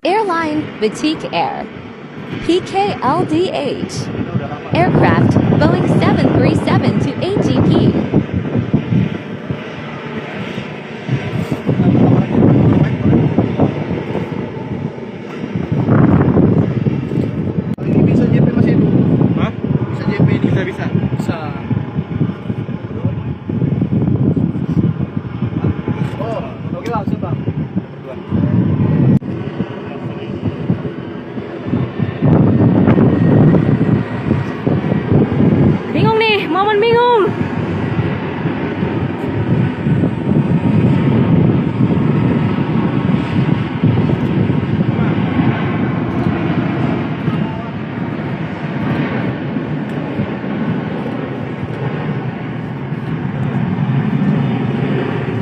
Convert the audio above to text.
Airline Batik Air, PK LDH, Aircraft Boeing 737 to ATP. Bisa JP masih itu? Hah? Bisa JP ini? Bisa. Bisa. Oh, oke langsung bang. Berdua.